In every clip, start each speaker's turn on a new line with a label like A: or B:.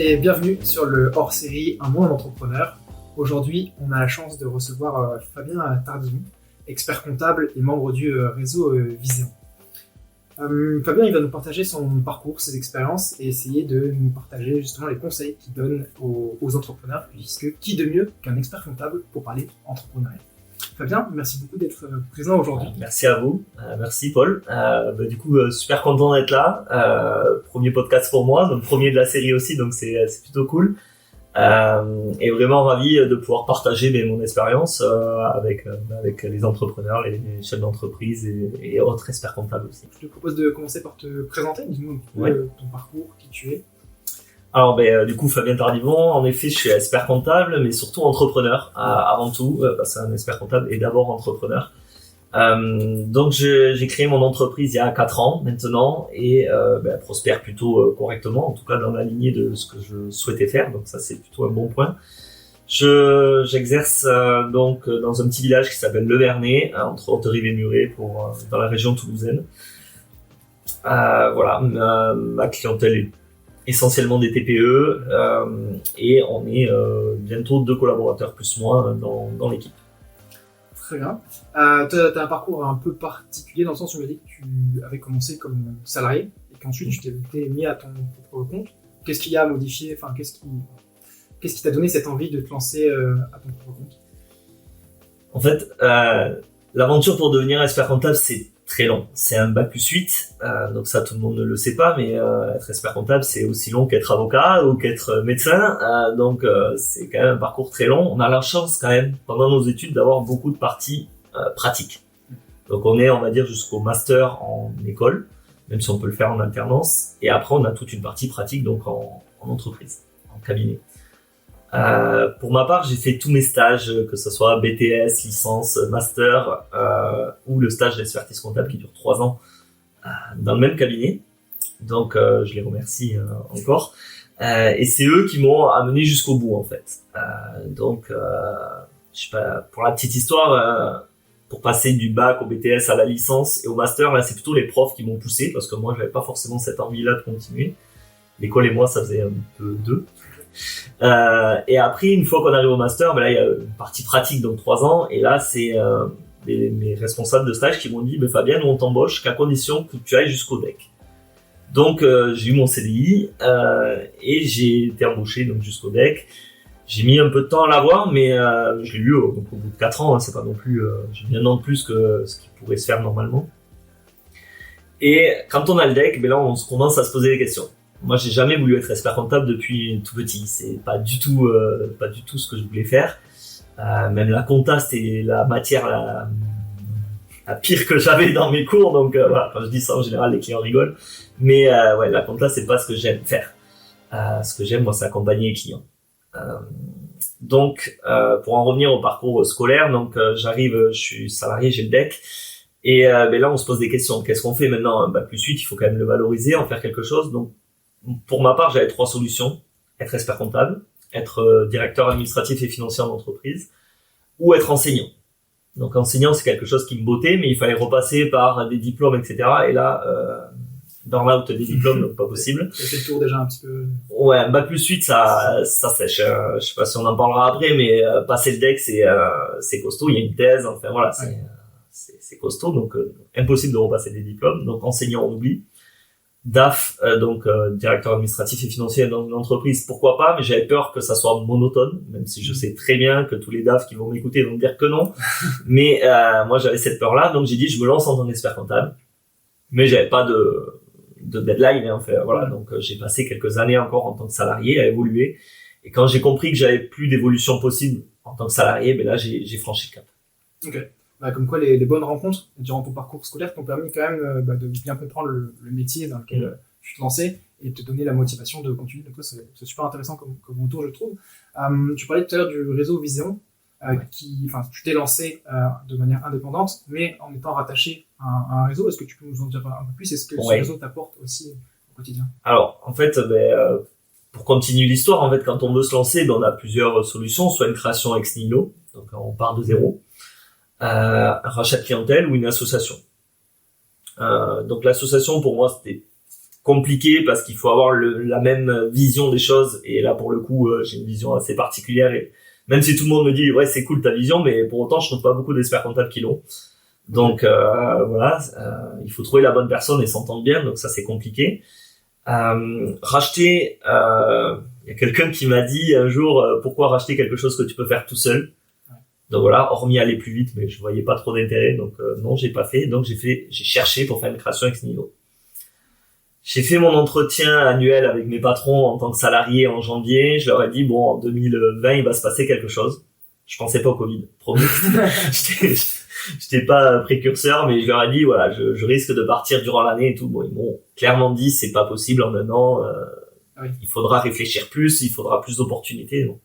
A: et bienvenue sur le hors-série Un monde entrepreneur. Aujourd'hui, on a la chance de recevoir Fabien Tardivon, expert comptable et membre du réseau Viséon. Fabien, il va nous partager son parcours, ses expériences et essayer de nous partager justement les conseils qu'il donne aux entrepreneurs, puisque qui de mieux qu'un expert comptable pour parler entrepreneuriat. Fabien, merci beaucoup d'être présent aujourd'hui.
B: Merci à vous, merci Paul. Du coup, super content d'être là. Premier podcast pour moi, donc premier de la série aussi, donc c'est plutôt cool. Et vraiment ravi de pouvoir partager mon expérience avec les entrepreneurs, les chefs d'entreprise et autres experts comptables aussi.
A: Je te propose de commencer par te présenter, dis-nous un peu ton parcours, qui tu es.
B: Alors du coup Fabien Tardivon, en effet je suis expert comptable mais surtout entrepreneur avant tout, parce qu'un expert comptable est d'abord entrepreneur. Donc j'ai créé mon entreprise il y a 4 ans maintenant et elle prospère plutôt correctement, en tout cas dans la lignée de ce que je souhaitais faire, donc ça c'est plutôt un bon point. J'exerce donc dans un petit village qui s'appelle Le Vernet, entre Haute-Rive et Muret, dans la région toulousaine. Voilà, ma clientèle est essentiellement des TPE et on est bientôt 2 collaborateurs plus moi dans l'équipe.
A: Très bien. Tu as un parcours un peu particulier dans le sens où tu m'as dit que tu avais commencé comme salarié et qu'ensuite tu t'es mis à ton propre compte. Qu'est-ce qui a modifié, qu'est-ce qui t'a donné cette envie de te lancer à ton propre compte?
B: En fait, l'aventure pour devenir expert comptable, c'est très long. C'est un bac+8, donc ça tout le monde ne le sait pas, mais être expert comptable c'est aussi long qu'être avocat ou qu'être médecin, donc c'est quand même un parcours très long. On a la chance quand même pendant nos études d'avoir beaucoup de parties pratiques. Donc on va dire jusqu'au master en école, même si on peut le faire en alternance, et après on a toute une partie pratique donc en entreprise, en cabinet. Pour ma part, j'ai fait tous mes stages, que ce soit BTS, licence, master ou le stage d'expertise comptable qui dure 3 ans dans le même cabinet. Donc, je les remercie encore. Et c'est eux qui m'ont amené jusqu'au bout en fait. Je sais pas, pour la petite histoire, pour passer du bac au BTS à la licence et au master, là c'est plutôt les profs qui m'ont poussé parce que moi j'avais pas forcément cette envie-là de continuer. L'école et moi ça faisait un peu deux. Et après une fois qu'on arrive au master, là il y a une partie pratique donc 3 ans et là c'est mes responsables de stage qui m'ont dit Fabien, nous on t'embauche qu'à condition que tu ailles jusqu'au DEC. Donc j'ai eu mon CDI et j'ai été embauché donc jusqu'au DEC. J'ai mis un peu de temps à l'avoir mais je l'ai eu donc au bout de 4 ans, c'est pas non plus j'ai mis un an de plus que ce qui pourrait se faire normalement. Et quand on a le DEC, là on commence à se poser des questions. Moi, j'ai jamais voulu être expert comptable depuis tout petit. C'est pas du tout ce que je voulais faire. Même la compta, c'était la matière la pire que j'avais dans mes cours. Donc, voilà, quand je dis ça, en général, les clients rigolent. Mais la compta, c'est pas ce que j'aime faire. Ce que j'aime, moi, c'est accompagner les clients. Donc, pour en revenir au parcours scolaire, donc j'arrive, je suis salarié, j'ai le DEC. Et là, on se pose des questions. Qu'est-ce qu'on fait maintenant? +8, il faut quand même le valoriser, en faire quelque chose. Donc, pour ma part, j'avais 3 solutions. Être expert comptable, être directeur administratif et financier en entreprise, ou être enseignant. Donc enseignant, c'est quelque chose qui me bottait, mais il fallait repasser par des diplômes, etc. Et là, burn-out des diplômes, donc pas possible.
A: Ça fait le tour déjà un petit peu.
B: Ouais, un bac+8, ça sèche. Je sais pas si on en parlera après, mais passer le DEC, c'est costaud. Il y a une thèse, enfin voilà, c'est costaud. Donc impossible de repasser des diplômes. Donc enseignant, on oublie. DAF, directeur administratif et financier dans une entreprise, pourquoi pas, mais j'avais peur que ça soit monotone, même si je sais très bien que tous les DAF qui vont m'écouter vont me dire que non. Mais moi j'avais cette peur-là, donc j'ai dit je me lance en tant qu'expert comptable, mais j'avais pas de deadline, en fait. Voilà, donc j'ai passé quelques années encore en tant que salarié à évoluer, et quand j'ai compris que j'avais plus d'évolution possible en tant que salarié, là j'ai franchi le cap.
A: Ok. Comme quoi les bonnes rencontres durant ton parcours scolaire t'ont permis quand même de bien comprendre le métier dans lequel tu te lançais et de te donner la motivation de continuer. Donc c'est super intéressant comme retour, je trouve. Tu parlais tout à l'heure du réseau Viséon, tu t'es lancé de manière indépendante, mais en étant rattaché à un réseau. Est-ce que tu peux nous en dire un peu plus? Est-ce que ce réseau t'apporte aussi au quotidien?
B: Alors, en fait, pour continuer l'histoire, en fait, quand on veut se lancer, on a plusieurs solutions, soit une création ex nihilo, donc on part de zéro, un rachat de clientèle ou une association. Donc l'association pour moi c'était compliqué parce qu'il faut avoir la même vision des choses. Et là, pour le coup, j'ai une vision assez particulière. Et même si tout le monde me dit, ouais, c'est cool ta vision, mais pour autant, je trouve pas beaucoup d'experts comptables qui l'ont. Donc voilà, il faut trouver la bonne personne et s'entendre bien. Donc ça, c'est compliqué. Racheter, il y a quelqu'un qui m'a dit un jour, pourquoi racheter quelque chose que tu peux faire tout seul? Donc voilà, hormis aller plus vite, mais je voyais pas trop d'intérêt, donc non, j'ai pas fait. Donc j'ai cherché pour faire une création ex nihilo. J'ai fait mon entretien annuel avec mes patrons en tant que salarié en janvier. Je leur ai dit, bon, en 2020, il va se passer quelque chose. Je pensais pas au Covid, promis. J'étais pas précurseur, mais je leur ai dit, voilà, je risque de partir durant l'année et tout. Bon, ils m'ont clairement dit, c'est pas possible en un an. Oui. Il faudra réfléchir plus, il faudra plus d'opportunités. Donc.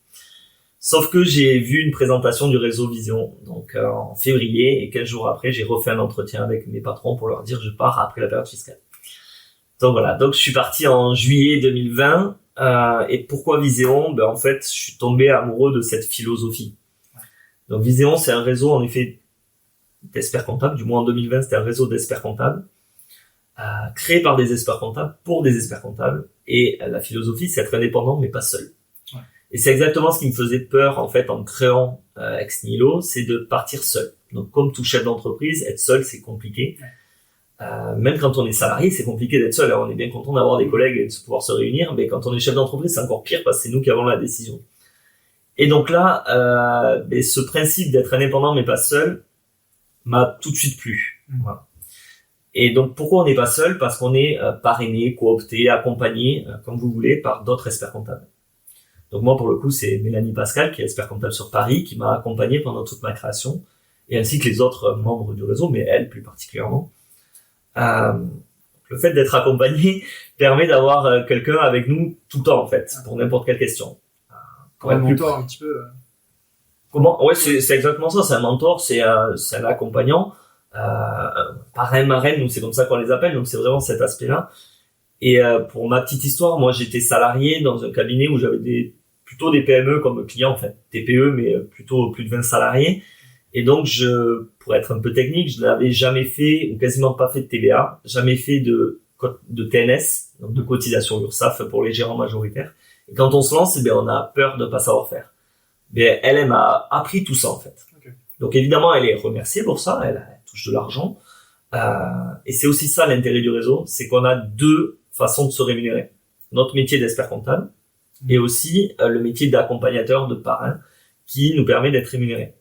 B: Sauf que j'ai vu une présentation du réseau Vision, donc en février, et 15 jours après, j'ai refait un entretien avec mes patrons pour leur dire, je pars après la période fiscale. Donc voilà, donc je suis parti en juillet 2020. Et pourquoi Viséon? Ben en fait, je suis tombé amoureux de cette philosophie. Donc Viséon, c'est un réseau en effet d'experts comptables. Du moins en 2020, c'était un réseau d'experts comptables créé par des experts comptables pour des experts comptables. Et la philosophie, c'est être indépendant, mais pas seul. Ouais. Et c'est exactement ce qui me faisait peur en fait en créant Ex Nihilo, c'est de partir seul. Donc comme tout chef d'entreprise, être seul, c'est compliqué. Ouais. Même quand on est salarié, c'est compliqué d'être seul. Alors, on est bien content d'avoir des collègues et de pouvoir se réunir, mais quand on est chef d'entreprise, c'est encore pire parce que c'est nous qui avons la décision. Et donc là, ce principe d'être indépendant mais pas seul m'a tout de suite plu. Voilà. Et donc pourquoi on n'est pas seul? Parce qu'on est parrainé, coopté, accompagné, comme vous voulez, par d'autres experts comptables. Donc moi, pour le coup, c'est Mélanie Pascal, qui est expert comptable sur Paris, qui m'a accompagné pendant toute ma création, et ainsi que les autres membres du réseau, mais elle plus particulièrement. Le fait d'être accompagné permet d'avoir quelqu'un avec nous tout le temps en fait pour n'importe quelle question.
A: Comme un mentor un petit peu.
B: Comment? Ouais, c'est exactement ça. C'est un mentor, c'est un accompagnant. Parrain, marraine, nous c'est comme ça qu'on les appelle. Donc c'est vraiment cet aspect-là. Et pour ma petite histoire, moi j'étais salarié dans un cabinet où j'avais plutôt des PME comme clients en fait, TPE mais plutôt plus de 20 salariés. Et donc, pour être un peu technique, je n'avais jamais fait, ou quasiment pas fait de TVA, jamais fait de TNS, donc de cotisation URSSAF pour les gérants majoritaires. Et quand on se lance, on a peur de pas savoir faire. Mais elle m'a appris tout ça, en fait. Okay. Donc, évidemment, elle est remerciée pour ça, elle touche de l'argent. Et c'est aussi ça l'intérêt du réseau, c'est qu'on a deux façons de se rémunérer. Notre métier d'expert comptable et aussi le métier d'accompagnateur, de parrain, qui nous permet d'être rémunérés.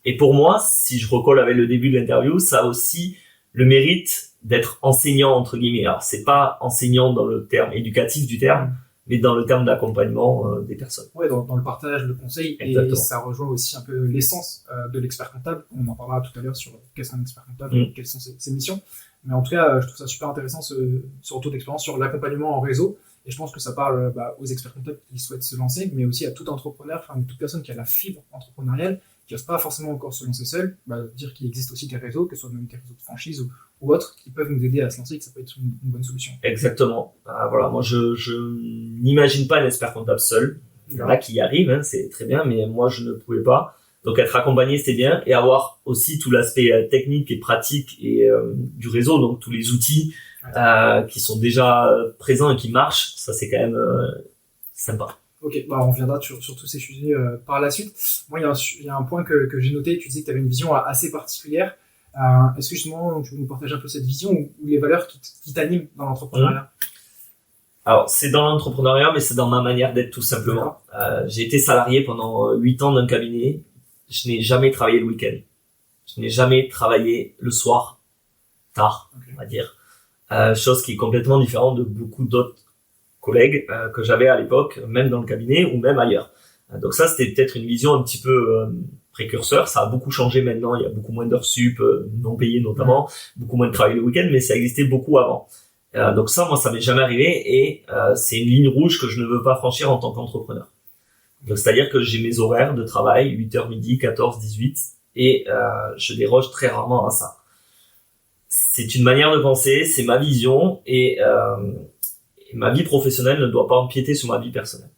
B: Et pour moi, si je recolle avec le début de l'interview, ça a aussi le mérite d'être enseignant, entre guillemets. Alors, c'est pas enseignant dans le terme éducatif du terme, mais dans le terme d'accompagnement des personnes.
A: Ouais, dans le partage, le conseil. Exactement. Et ça rejoint aussi un peu l'essence de l'expert comptable. On en parlera tout à l'heure sur qu'est-ce qu'un expert comptable et quelles sont ses missions. Mais en tout cas, je trouve ça super intéressant, ce retour d'expérience sur l'accompagnement en réseau. Et je pense que ça parle aux experts comptables qui souhaitent se lancer, mais aussi à tout entrepreneur, enfin toute personne qui a la fibre entrepreneuriale, qui n'ose pas forcément encore se lancer seul, dire qu'il existe aussi des réseaux, que ce soit même des réseaux de franchise ou autres, qui peuvent nous aider à se lancer, que ça peut être une bonne solution.
B: Exactement. Voilà, moi je n'imagine pas un expert comptable seul. Il y en a qui y arrivent, hein, c'est très bien, mais moi je ne pouvais pas. Donc être accompagné, c'était bien, et avoir aussi tout l'aspect technique et pratique et du réseau, donc tous les outils qui sont déjà présents et qui marchent, ça c'est quand même sympa.
A: Ok, on reviendra sur tous ces sujets par la suite. Moi, il y a un point que j'ai noté. Tu disais que tu avais une vision assez particulière. Est-ce que justement, tu veux nous partager un peu cette vision ou les valeurs qui t'animent dans l'entrepreneuriat?
B: Alors, c'est dans l'entrepreneuriat, mais c'est dans ma manière d'être tout simplement. J'ai été salarié pendant 8 ans d'un cabinet. Je n'ai jamais travaillé le week-end. Je n'ai jamais travaillé le soir, tard, on va dire. Chose qui est complètement différente de beaucoup d'autres collègues que j'avais à l'époque, même dans le cabinet ou même ailleurs. Donc ça, c'était peut-être une vision un petit peu précurseur. Ça a beaucoup changé maintenant. Il y a beaucoup moins d'heures sup, non payées notamment, beaucoup moins de travail le week-end, mais ça existait beaucoup avant. Donc ça, moi, ça m'est jamais arrivé et c'est une ligne rouge que je ne veux pas franchir en tant qu'entrepreneur. Donc c'est-à-dire que j'ai mes horaires de travail, 8h midi, 14, 18, et je déroge très rarement à ça. C'est une manière de penser, c'est ma vision et ma vie professionnelle ne doit pas empiéter sur ma vie personnelle.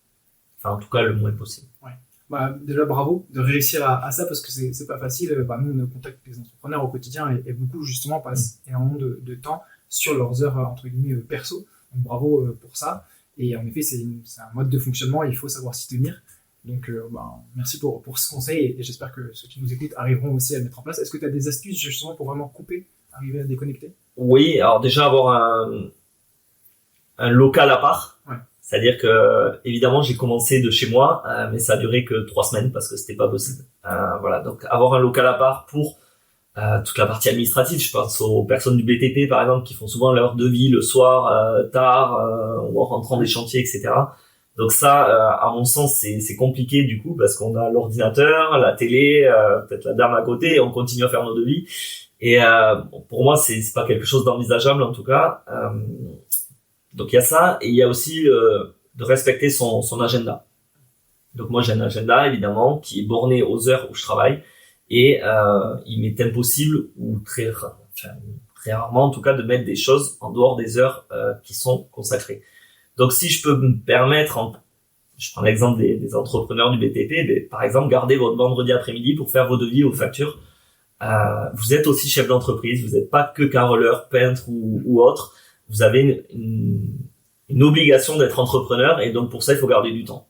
B: Enfin, en tout cas, le moins possible.
A: Ouais. Déjà, bravo de réussir à ça parce que c'est pas facile. Nous, on contacte les entrepreneurs au quotidien et beaucoup, justement, passent énormément de temps sur leurs heures, entre guillemets, perso. Donc bravo pour ça. Et en effet, c'est un mode de fonctionnement et il faut savoir s'y tenir. Donc merci pour ce conseil et j'espère que ceux qui nous écoutent arriveront aussi à le mettre en place. Est-ce que tu as des astuces justement pour vraiment couper, arriver à déconnecter?
B: Oui, alors déjà avoir un local à part.
A: Ouais.
B: C'est-à-dire que évidemment j'ai commencé de chez moi, mais ça a duré que 3 semaines parce que c'était pas possible. Voilà, donc avoir un local à part pour toute la partie administrative. Je pense aux personnes du BTP par exemple qui font souvent leur devis le soir tard ou en rentrant des chantiers, etc. Donc ça, à mon sens, c'est compliqué du coup parce qu'on a l'ordinateur, la télé, peut-être la dame à côté, et on continue à faire nos devis. Et pour moi, c'est pas quelque chose d'envisageable en tout cas. Donc il y a ça, et il y a aussi de respecter son agenda. Donc moi j'ai un agenda évidemment qui est borné aux heures où je travaille, et il m'est impossible ou très rarement en tout cas de mettre des choses en dehors des heures qui sont consacrées. Donc si je peux me permettre, je prends l'exemple des entrepreneurs du BTP, par exemple garder votre vendredi après-midi pour faire vos devis, vos factures. Vous êtes aussi chef d'entreprise, vous n'êtes pas que carreleur, peintre ou autre. Vous avez une obligation d'être entrepreneur, et donc pour ça il faut garder du temps.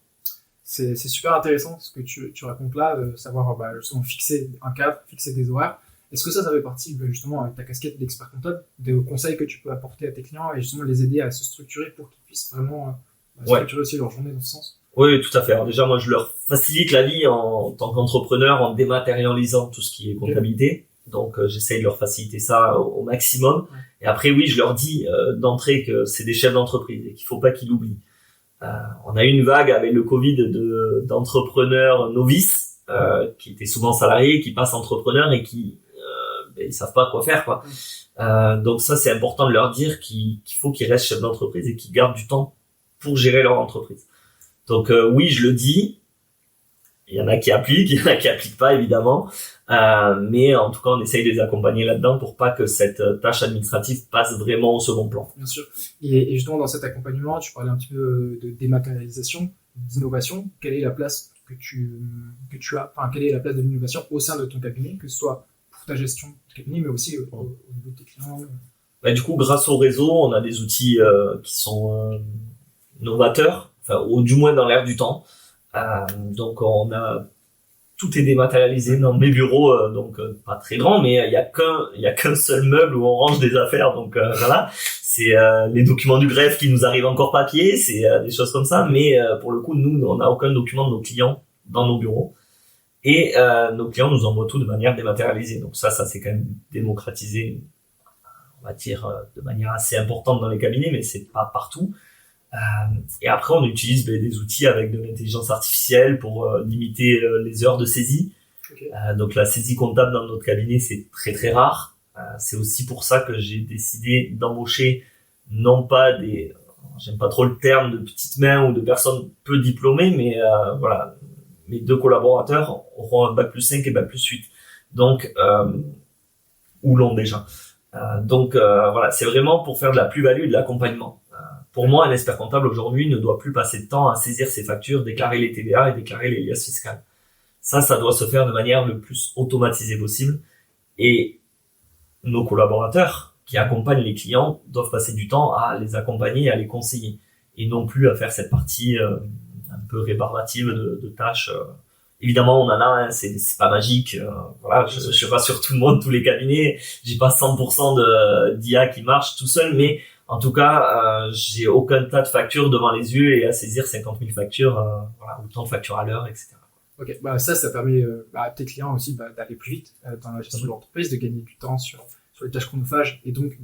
A: C'est super intéressant ce que tu racontes là, de savoir justement fixer un cadre, fixer des horaires. Est-ce que ça fait partie justement avec ta casquette d'expert comptable, des conseils que tu peux apporter à tes clients et justement les aider à se structurer pour qu'ils puissent vraiment structurer aussi leur journée dans ce sens?
B: Oui, tout à fait. Alors déjà, moi, je leur facilite la vie en tant qu'entrepreneur en dématérialisant tout ce qui est comptabilité. Donc, j'essaye de leur faciliter ça au maximum.
A: Ouais.
B: Et après, oui, je leur dis d'entrée que c'est des chefs d'entreprise et qu'il faut pas qu'ils l'oublient. On a eu une vague avec le Covid d'entrepreneurs novices qui étaient souvent salariés, qui passent entrepreneurs et qui ils savent pas quoi faire, quoi. Donc ça, c'est important de leur dire qu'il faut qu'ils restent chefs d'entreprise et qu'ils gardent du temps pour gérer leur entreprise. Donc oui, je le dis. Il y en a qui appliquent, il y en a qui appliquent pas évidemment, mais en tout cas, on essaye de les accompagner là-dedans pour pas que cette tâche administrative passe vraiment au second plan.
A: Bien sûr. Et justement, dans cet accompagnement, tu parlais un petit peu de dématérialisation, d'innovation. Quelle est la place que tu as, enfin, quelle est la place de l'innovation au sein de ton cabinet, que ce soit pour ta gestion de cabinet, mais aussi au niveau de tes clients?
B: Du coup, grâce au réseau, on a des outils qui sont novateurs, enfin, ou du moins dans l'air du temps. Donc tout est dématérialisé dans mes bureaux, donc pas très grand, mais il y a qu'un seul meuble où on range des affaires, donc voilà, c'est les documents du greffe qui nous arrivent encore papier, c'est des choses comme ça, mais pour le coup nous on n'a aucun document de nos clients dans nos bureaux, et nos clients nous envoient tout de manière dématérialisée. Donc ça c'est quand même démocratisé, on va dire de manière assez importante dans les cabinets, mais c'est pas partout. Et après, on utilise des outils avec de l'intelligence artificielle pour limiter les heures de saisie.
A: Okay.
B: Donc la saisie comptable dans notre cabinet, c'est très très rare. C'est aussi pour ça que j'ai décidé d'embaucher non pas j'aime pas trop le terme de petites mains ou de personnes peu diplômées, mais voilà, mes 2 collaborateurs auront un bac+5 et bac+8. Donc ou l'ont déjà. Donc voilà, c'est vraiment pour faire de la plus-value et de l'accompagnement. Pour moi, un expert comptable aujourd'hui ne doit plus passer de temps à saisir ses factures, déclarer les TVA et déclarer les liasses fiscales. Ça doit se faire de manière le plus automatisée possible. Et nos collaborateurs qui accompagnent les clients doivent passer du temps à les accompagner et à les conseiller. Et non plus à faire cette partie un peu rébarbative de tâches. Évidemment, on en a, c'est pas magique. Voilà, je rassure tout le monde, tous les cabinets. J'ai pas 100% d'IA qui marche tout seul, mais en tout cas, j'ai aucun tas de factures devant les yeux et à saisir 50 000 factures, voilà, autant de factures à l'heure, etc.
A: Ok, ça permet à tes clients aussi d'aller plus vite dans la gestion de l'entreprise, de gagner du temps sur les tâches chronophages et donc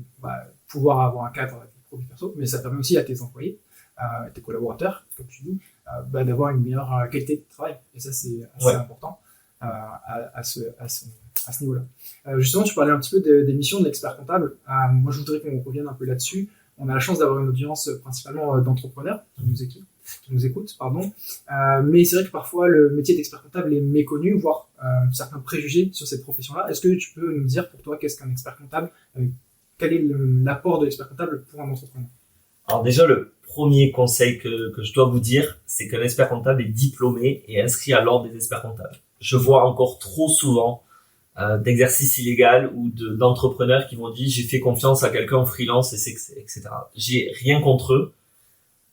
A: pouvoir avoir un cadre avec les produits perso, mais ça permet aussi à tes employés, à tes collaborateurs, comme tu dis, d'avoir une meilleure qualité de travail. Et ça, c'est assez important à ce niveau-là. Justement, tu parlais un petit peu des missions de l'expert comptable. Moi, je voudrais qu'on revienne un peu là-dessus. On a la chance d'avoir une audience principalement d'entrepreneurs qui nous écoutent, pardon. Mais c'est vrai que parfois, le métier d'expert comptable est méconnu, voire certains préjugés sur cette profession-là. Est-ce que tu peux nous dire pour toi qu'est-ce qu'un expert comptable? Quel est l'apport de l'expert comptable pour un entrepreneur?
B: Alors déjà, le premier conseil que je dois vous dire, c'est qu'un expert comptable est diplômé et inscrit à l'ordre des experts comptables. Je vois encore trop souvent d'exercice illégal ou d'entrepreneurs qui m'ont dit j'ai fait confiance à quelqu'un en freelance etc. J'ai rien contre eux,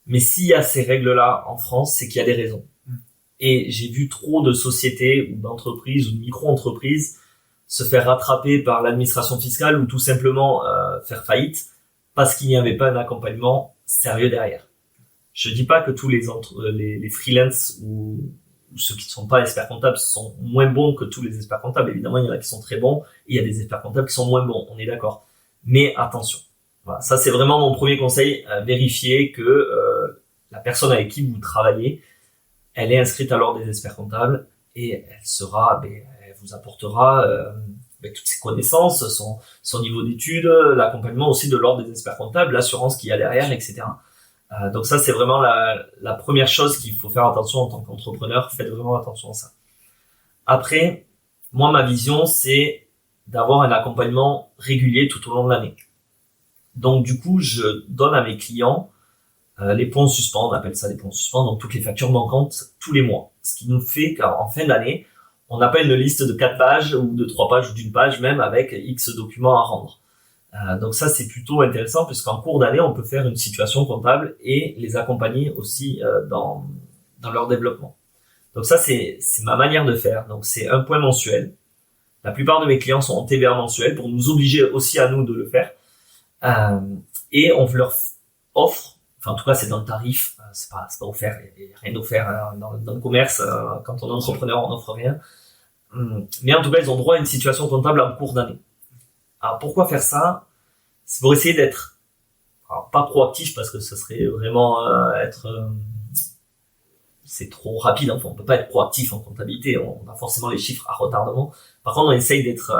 B: mais s'il y a ces règles-là en France, c'est qu'il y a des raisons. Et j'ai vu trop de sociétés ou d'entreprises ou de micro-entreprises se faire rattraper par l'administration fiscale ou tout simplement faire faillite parce qu'il n'y avait pas un accompagnement sérieux derrière. Je dis pas que tous les freelance ou ceux qui ne sont pas experts comptables sont moins bons que tous les experts comptables. Évidemment, il y en a qui sont très bons et il y a des experts comptables qui sont moins bons. On est d'accord. Mais attention. Voilà. Ça, c'est vraiment mon premier conseil. Vérifier que la personne avec qui vous travaillez, elle est inscrite à l'ordre des experts comptables et elle vous apportera toutes ses connaissances, son niveau d'études, l'accompagnement aussi de l'ordre des experts comptables, l'assurance qu'il y a derrière, etc. Donc ça, c'est vraiment la première chose qu'il faut faire attention en tant qu'entrepreneur. Faites vraiment attention à ça. Après, moi, ma vision, c'est d'avoir un accompagnement régulier tout au long de l'année. Donc, du coup, je donne à mes clients les points en suspens, on appelle ça les points en suspens, donc toutes les factures manquantes tous les mois. Ce qui nous fait qu'en fin d'année, on n'a pas une liste de 4 pages ou de 3 pages ou d'une page même avec X documents à rendre. Donc ça, c'est plutôt intéressant puisqu'en cours d'année, on peut faire une situation comptable et les accompagner aussi dans leur développement. Donc ça, c'est ma manière de faire. Donc c'est un point mensuel. La plupart de mes clients sont en TVA mensuel pour nous obliger aussi à nous de le faire. Et on leur offre, enfin en tout cas c'est dans le tarif, c'est pas offert, il n'y a rien d'offert dans le commerce. Quand on est entrepreneur, on n'offre rien. Mais en tout cas, ils ont droit à une situation comptable en cours d'année. Alors pourquoi faire ça? C'est pour essayer d'être pas proactif parce que ce serait vraiment c'est trop rapide. Enfin, on peut pas être proactif en comptabilité. On a forcément les chiffres à retardement. Par contre, on essaye d'être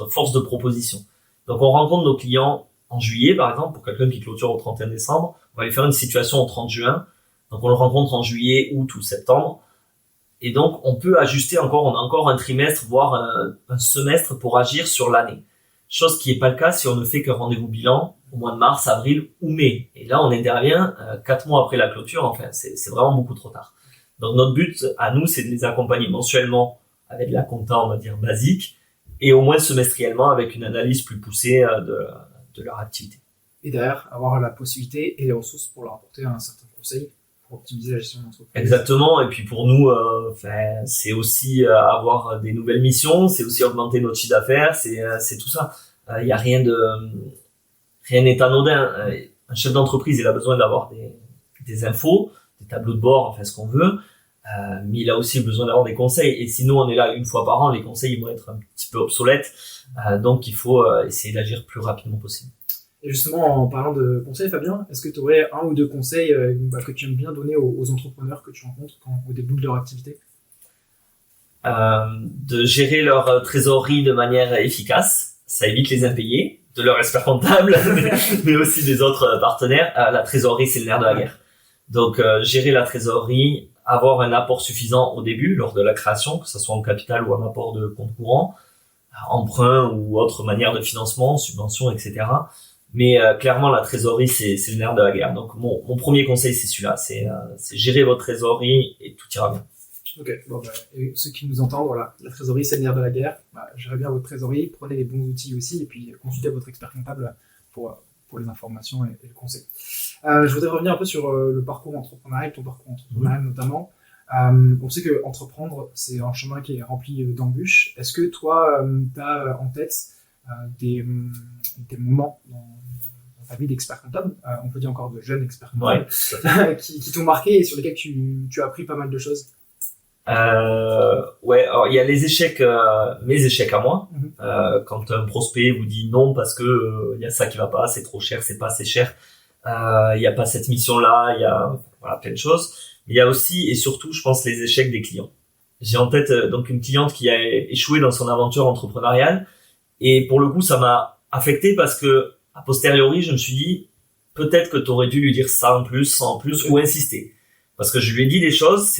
B: force de proposition. Donc, on rencontre nos clients en juillet, par exemple, pour quelqu'un qui clôture au 31 décembre. On va lui faire une situation au 30 juin. Donc, on le rencontre en juillet, août ou septembre. Et donc, on peut ajuster on a encore un trimestre, voire un semestre pour agir sur l'année. Chose qui n'est pas le cas si on ne fait qu'un rendez-vous bilan au mois de mars, avril ou mai. Et là, on intervient 4 mois après la clôture. Enfin, c'est vraiment beaucoup trop tard. Donc, notre but à nous, c'est de les accompagner mensuellement avec la compta, on va dire, basique, et au moins semestriellement avec une analyse plus poussée de leur activité.
A: Et derrière, avoir la possibilité et les ressources pour leur apporter un certain conseil pour optimiser la gestion de l'entreprise.
B: Exactement. Et puis pour nous, c'est aussi avoir des nouvelles missions, c'est aussi augmenter notre chiffre d'affaires, c'est tout ça. Il y a rien n'est anodin. Un chef d'entreprise, il a besoin d'avoir des infos, des tableaux de bord, enfin ce qu'on veut. Mais il a aussi besoin d'avoir des conseils. Et si nous on est là une fois par an, les conseils ils vont être un petit peu obsolètes. Donc il faut essayer d'agir le plus rapidement possible.
A: Et justement, en parlant de conseils, Fabien, est-ce que tu aurais un ou deux conseils que tu aimes bien donner aux entrepreneurs que tu rencontres au début de leur activité?
B: De gérer leur trésorerie de manière efficace, ça évite les impayés de leur expert comptable, mais aussi des autres partenaires. La trésorerie, c'est le nerf de la guerre. Donc gérer la trésorerie, avoir un apport suffisant au début, lors de la création, que ce soit en capital ou un apport de compte courant, emprunt ou autre manière de financement, subvention, etc. Mais clairement, la trésorerie, c'est le nerf de la guerre. Donc mon premier conseil, c'est celui-là, c'est gérer votre trésorerie et tout ira bien.
A: Ok, bon, et ceux qui nous entendent, voilà, la trésorerie, c'est le nerf de la guerre. Gérez bien votre trésorerie, prenez les bons outils aussi, et puis consultez votre expert comptable pour les informations et le conseil. Je voudrais revenir un peu sur le parcours entrepreneurial, ton parcours entrepreneurial notamment. On sait que entreprendre, c'est un chemin qui est rempli d'embûches. Est-ce que toi, tu as en tête des moments dans ta vie d'expert comptable, on peut dire encore de jeune expert comptable, qui t'ont marqué et sur lesquels tu as appris pas mal de choses?
B: Ouais, alors il y a les échecs, mes échecs à moi. Quand un prospect vous dit non parce que il y a ça qui va pas, c'est trop cher, c'est pas assez cher, il y a pas cette mission là, il y a plein de choses. Mais il y a aussi et surtout, je pense, les échecs des clients. J'ai en tête donc une cliente qui a échoué dans son aventure entrepreneuriale et pour le coup ça m'a affecté parce que a posteriori je me suis dit peut-être que t'aurais dû lui dire ça en plus ou insister parce que je lui ai dit des choses,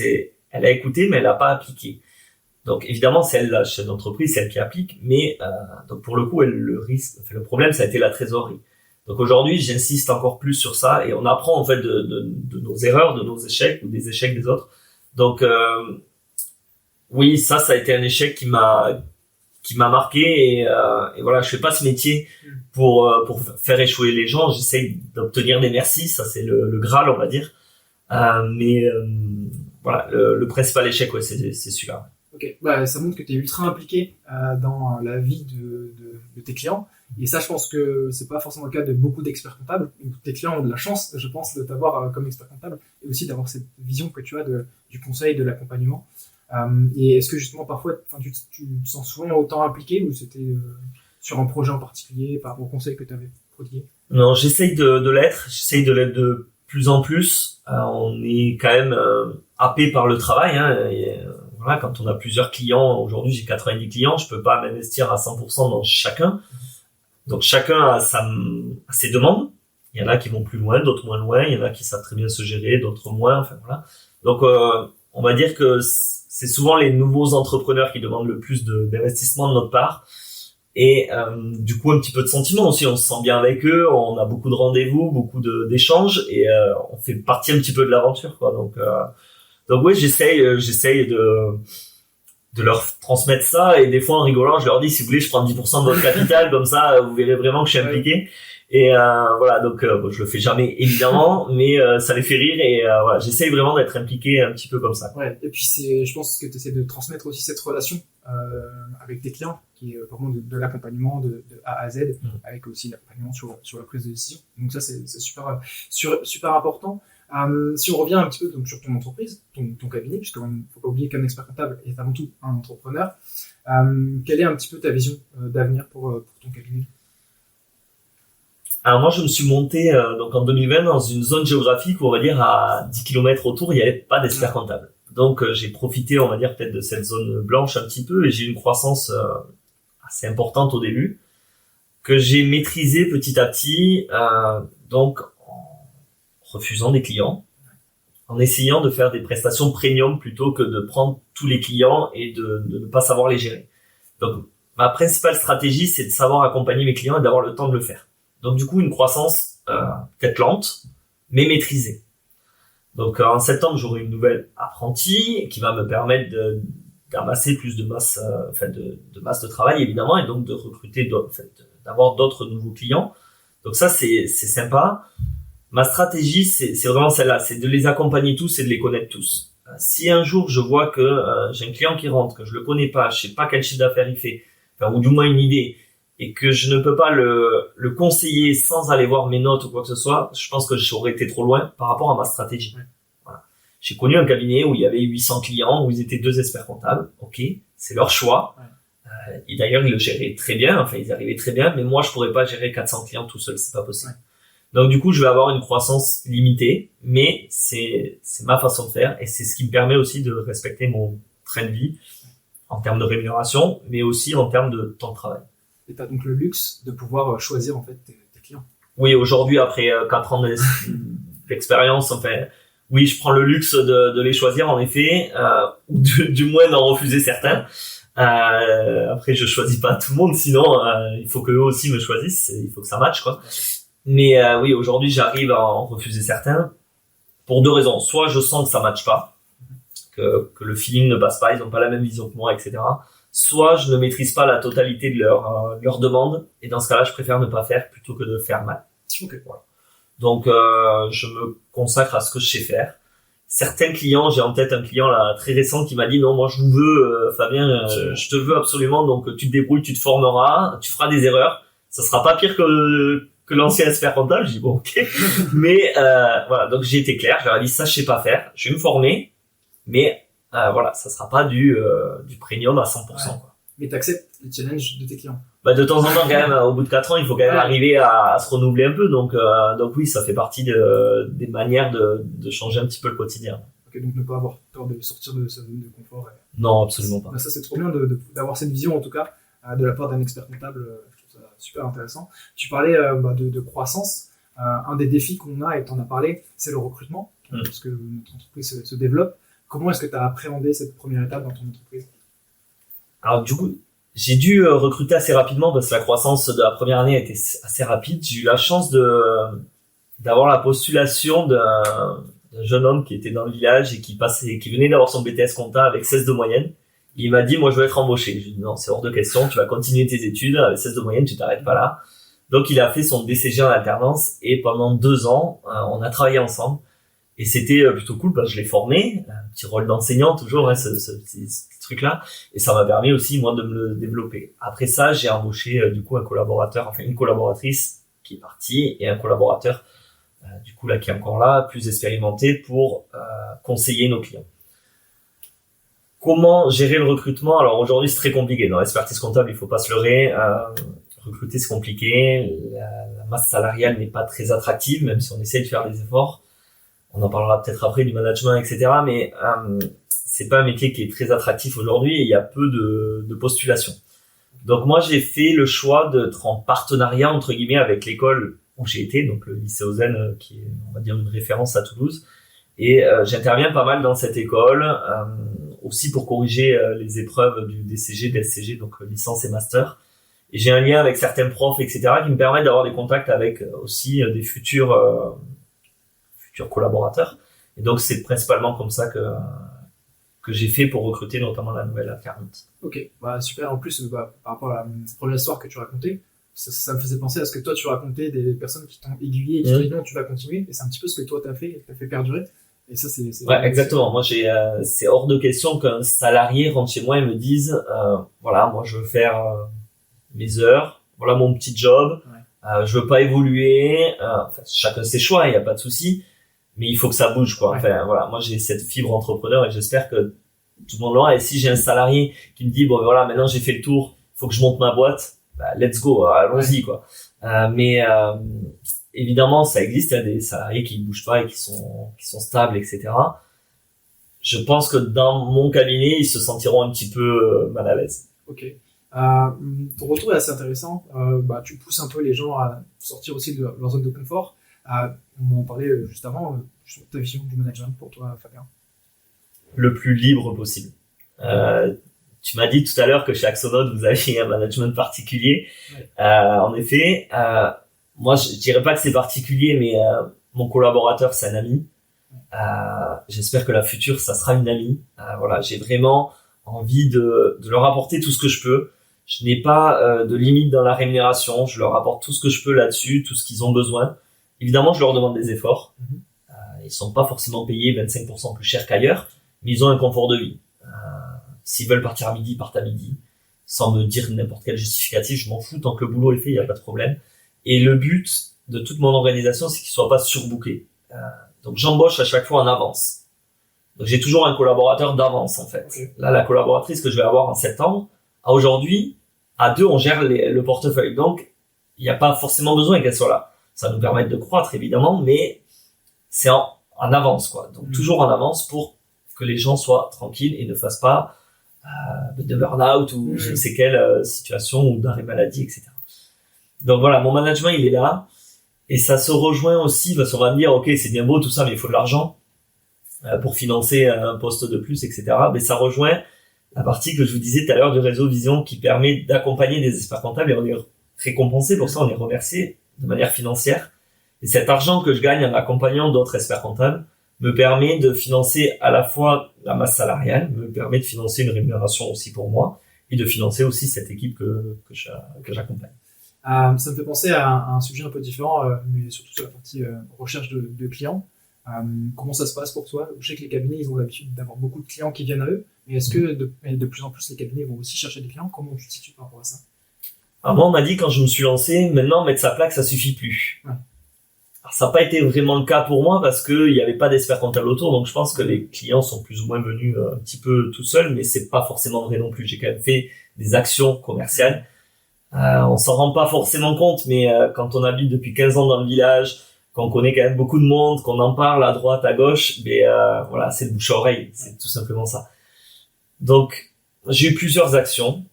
B: elle a écouté, mais elle n'a pas appliqué. Donc, évidemment, c'est elle, la chef d'entreprise, c'est elle qui applique, mais donc pour le coup, le problème, ça a été la trésorerie. Donc aujourd'hui, j'insiste encore plus sur ça, et on apprend en fait de nos erreurs, de nos échecs, ou des échecs des autres. Donc, oui, ça a été un échec qui m'a qui m'a marqué et voilà, je fais pas ce métier pour faire échouer les gens. J'essaye d'obtenir des merci, ça c'est le Graal, on va dire. Mais voilà, le principal échec, ouais, c'est celui-là.
A: Ok, bah, ça montre que tu es ultra impliqué dans la vie de tes clients. Et ça, je pense que c'est pas forcément le cas de beaucoup d'experts comptables. Donc, tes clients ont de la chance, je pense, de t'avoir comme expert comptable et aussi d'avoir cette vision que tu as du conseil, de l'accompagnement. Et est-ce que justement, parfois, tu te sens souvent autant impliqué ou c'était sur un projet en particulier par rapport au conseil que tu avais prodigué?
B: Non, j'essaye de l'être. J'essaye de l'être de plus en plus. On est quand même happé par le travail. Hein, voilà, quand on a plusieurs clients, aujourd'hui j'ai 90 clients, je peux pas m'investir à 100% dans chacun. Donc chacun a ses demandes. Il y en a qui vont plus loin, d'autres moins loin. Il y en a qui savent très bien se gérer, d'autres moins. Enfin voilà. Donc on va dire que c'est souvent les nouveaux entrepreneurs qui demandent le plus d'investissement de notre part. Et du coup un petit peu de sentiment aussi. On se sent bien avec eux. On a beaucoup de rendez-vous, beaucoup d'échanges et on fait partie un petit peu de l'aventure, quoi. Donc oui, j'essaye de leur transmettre ça et des fois en rigolant je leur dis si vous voulez je prends 10% de votre capital comme ça vous verrez vraiment que je suis impliqué et voilà donc je le fais jamais évidemment mais ça les fait rire et voilà j'essaye vraiment d'être impliqué un petit peu comme ça.
A: Ouais, et puis je pense que tu essaies de transmettre aussi cette relation avec tes clients qui est vraiment de l'accompagnement de A à Z avec aussi l'accompagnement sur la prise de décision, donc ça c'est super important. Si on revient un petit peu donc, sur ton entreprise, ton cabinet, puisqu'il ne faut pas oublier qu'un expert comptable est avant tout un entrepreneur, quelle est un petit peu ta vision d'avenir pour ton cabinet?
B: Alors moi je me suis monté donc en 2020 dans une zone géographique où on va dire à 10 km autour il n'y avait pas d'expert comptable. Donc j'ai profité on va dire peut-être de cette zone blanche un petit peu et j'ai eu une croissance assez importante au début que j'ai maîtrisée petit à petit donc refusant des clients, en essayant de faire des prestations premium plutôt que de prendre tous les clients et de ne pas savoir les gérer. Donc, ma principale stratégie, c'est de savoir accompagner mes clients et d'avoir le temps de le faire. Donc, du coup, une croissance peut-être lente, mais maîtrisée. Donc, en septembre, j'aurai une nouvelle apprentie qui va me permettre d'amasser plus de masse, de masse de travail, évidemment, et donc de recruter, d'avoir d'autres nouveaux clients. Donc, ça, c'est sympa. Ma stratégie, c'est vraiment celle-là, c'est de les accompagner tous et de les connaître tous. Si un jour je vois que j'ai un client qui rentre, que je le connais pas, je sais pas quel chiffre d'affaires il fait, ou du moins une idée, et que je ne peux pas le conseiller sans aller voir mes notes ou quoi que ce soit, je pense que j'aurais été trop loin par rapport à ma stratégie. Voilà. J'ai connu un cabinet où il y avait 800 clients, où ils étaient 2 experts comptables. Ok, c'est leur choix. Et d'ailleurs, ils le géraient très bien, enfin ils arrivaient très bien, mais moi je pourrais pas gérer 400 clients tout seul, c'est pas possible. Donc du coup, je vais avoir une croissance limitée, mais c'est ma façon de faire et c'est ce qui me permet aussi de respecter mon train de vie en termes de rémunération, mais aussi en termes de temps de travail.
A: Et tu as donc le luxe de pouvoir choisir en fait tes clients.
B: Oui, aujourd'hui, après 4 ans d'expérience, enfin, oui, je prends le luxe de les choisir en effet, ou du moins d'en refuser certains. Après, je choisis pas tout le monde, sinon il faut que eux aussi me choisissent, il faut que ça matche, quoi. Mais oui, aujourd'hui, j'arrive à en refuser certains pour 2 raisons. Soit je sens que ça matche pas, que le feeling ne passe pas, ils ont pas la même vision que moi, etc. Soit je ne maîtrise pas la totalité de leur demande, et dans ce cas-là, je préfère ne pas faire plutôt que de faire mal.
A: Okay.
B: Voilà. Donc, je me consacre à ce que je sais faire. Certains clients, j'ai en tête un client là très récent qui m'a dit non, moi je vous veux, Fabien, je te veux absolument, donc tu te débrouilles, tu te formeras, tu feras des erreurs, ça sera pas pire que l'ancien expert comptable. J'ai dit bon ok, mais voilà, donc j'ai été clair, je leur ai dit ça je sais pas faire, je vais me former, mais voilà, ça sera pas du premium à 100%. Quoi.
A: Mais t'acceptes les challenges de tes clients.
B: Bah de temps en temps quand même, au bout de 4 ans, il faut quand même arriver à se renouveler un peu, donc oui, ça fait partie des manières de changer un petit peu le quotidien.
A: Ok, donc ne pas avoir peur de sortir de sa zone de confort.
B: Non, absolument pas.
A: Bah, ça c'est trop bien d'avoir cette vision en tout cas de la part d'un expert comptable. Super intéressant. Tu parlais de croissance. Un des défis qu'on a, et tu en as parlé, c'est le recrutement, parce que notre entreprise se développe. Comment est-ce que tu as appréhendé cette première étape dans ton entreprise?
B: Alors du coup, j'ai dû recruter assez rapidement parce que la croissance de la première année a été assez rapide. J'ai eu la chance d'avoir la postulation d'un jeune homme qui était dans le village et qui venait d'avoir son BTS compta avec 16 de moyenne, Il m'a dit, moi, je veux être embauché. Je lui ai dit, non, c'est hors de question. Tu vas continuer tes études. Avec 16 de moyenne, tu t'arrêtes pas là. Donc, il a fait son DCG en alternance et pendant 2 ans, on a travaillé ensemble. Et c'était plutôt cool parce que je l'ai formé. Un petit rôle d'enseignant, toujours, hein, ce truc-là. Et ça m'a permis aussi, moi, de me le développer. Après ça, j'ai embauché, du coup, un collaborateur, enfin, une collaboratrice qui est partie et un collaborateur, du coup, là, qui est encore là, plus expérimenté pour conseiller nos clients. Comment gérer le recrutement? Alors aujourd'hui, c'est très compliqué. Dans l'expertise comptable, il faut pas se leurrer. Recruter, c'est compliqué. La masse salariale n'est pas très attractive, même si on essaie de faire des efforts. On en parlera peut-être après du management, etc. Mais c'est pas un métier qui est très attractif aujourd'hui et il y a peu de postulations. Donc moi, j'ai fait le choix d'être en partenariat, entre guillemets, avec l'école où j'ai été, donc le lycée Ozen, qui est, on va dire, une référence à Toulouse. Et j'interviens pas mal dans cette école, aussi pour corriger les épreuves du DCG, DSCG, donc licence et master. Et j'ai un lien avec certains profs, etc., qui me permettent d'avoir des contacts avec aussi des futurs collaborateurs. Et donc c'est principalement comme ça que j'ai fait pour recruter notamment la nouvelle alternante.
A: Ok, bah super. En plus, par rapport à la première histoire que tu racontais, ça me faisait penser à ce que toi tu racontais des personnes qui t'ont aiguillé et qui t'ont dit non, tu vas continuer. Et c'est un petit peu ce que toi t'as fait perdurer. Et ça, c'est
B: ouais, exactement. Moi, c'est hors de question qu'un salarié rentre chez moi et me dise, voilà, moi, je veux faire mes heures, voilà mon petit job, je veux pas évoluer. Enfin, chacun ses choix, il y a pas de souci, mais il faut que ça bouge, quoi. Enfin, voilà, moi, j'ai cette fibre entrepreneur et j'espère que tout le monde l'aura. Et si j'ai un salarié qui me dit, bon, voilà, maintenant j'ai fait le tour, il faut que je monte ma boîte, bah, let's go, allons-y, quoi. Mais évidemment, ça existe, il y a des salariés qui ne bougent pas et qui sont stables, etc. Je pense que dans mon cabinet, ils se sentiront un petit peu mal à l'aise.
A: Ok. Ton retour est assez intéressant. Tu pousses un peu les gens à sortir aussi de leur zone de confort. On en parlait juste avant, sur ta vision du management pour toi, Fabien.
B: Le plus libre possible. Tu m'as dit tout à l'heure que chez Axonode, vous aviez un management particulier. Ouais. En effet, moi, je dirais pas que c'est particulier, mais mon collaborateur, c'est un ami. J'espère que la future, ça sera une amie. Voilà, j'ai vraiment envie de leur apporter tout ce que je peux. Je n'ai pas de limite dans la rémunération. Je leur apporte tout ce que je peux là-dessus, tout ce qu'ils ont besoin. Évidemment, je leur demande des efforts. Ils sont pas forcément payés 25% plus cher qu'ailleurs, mais ils ont un confort de vie. S'ils veulent partir à midi, ils partent à midi, sans me dire n'importe quel justificatif. Je m'en fous, tant que le boulot est fait, il n'y a pas de problème. Et le but de toute mon organisation, c'est qu'ils soient pas surbookés. Donc j'embauche à chaque fois en avance. Donc j'ai toujours un collaborateur d'avance, en fait. Okay. Là, la collaboratrice que je vais avoir en septembre, à aujourd'hui, à 2, on gère le portefeuille. Donc, il n'y a pas forcément besoin qu'elle soit là. Ça nous permet de croître, évidemment, mais c'est en avance, quoi. Donc toujours en avance pour que les gens soient tranquilles et ne fassent pas de burn-out ou je ne sais quelle situation ou d'arrêt maladie, etc. Donc voilà, mon management, il est là. Et ça se rejoint aussi, parce qu'on va me dire, ok, c'est bien beau tout ça, mais il faut de l'argent pour financer un poste de plus, etc. Mais ça rejoint la partie que je vous disais tout à l'heure du réseau Vision qui permet d'accompagner des experts comptables et on est récompensé pour ça, on est remercié de manière financière. Et cet argent que je gagne en accompagnant d'autres experts comptables me permet de financer à la fois la masse salariale, me permet de financer une rémunération aussi pour moi et de financer aussi cette équipe que j'accompagne.
A: Ça me fait penser à un sujet un peu différent, mais surtout sur la partie recherche de clients. Comment ça se passe pour toi? Je sais que les cabinets, ils ont l'habitude d'avoir beaucoup de clients qui viennent à eux, mais est-ce que de plus en plus les cabinets vont aussi chercher des clients? Comment tu te situes par rapport à ça?
B: Alors moi, on m'a dit quand je me suis lancé, maintenant mettre sa plaque, ça suffit plus. Ouais. Alors, ça n'a pas été vraiment le cas pour moi parce que il n'y avait pas d'experts comptables autour, donc je pense que les clients sont plus ou moins venus un petit peu tout seuls, mais c'est pas forcément vrai non plus. J'ai quand même fait des actions commerciales. On s'en rend pas forcément compte, mais quand on habite depuis 15 ans dans le village, qu'on connaît quand même beaucoup de monde, qu'on en parle à droite, à gauche, mais voilà, c'est le bouche à oreille, c'est tout simplement ça. Donc, j'ai eu plusieurs actions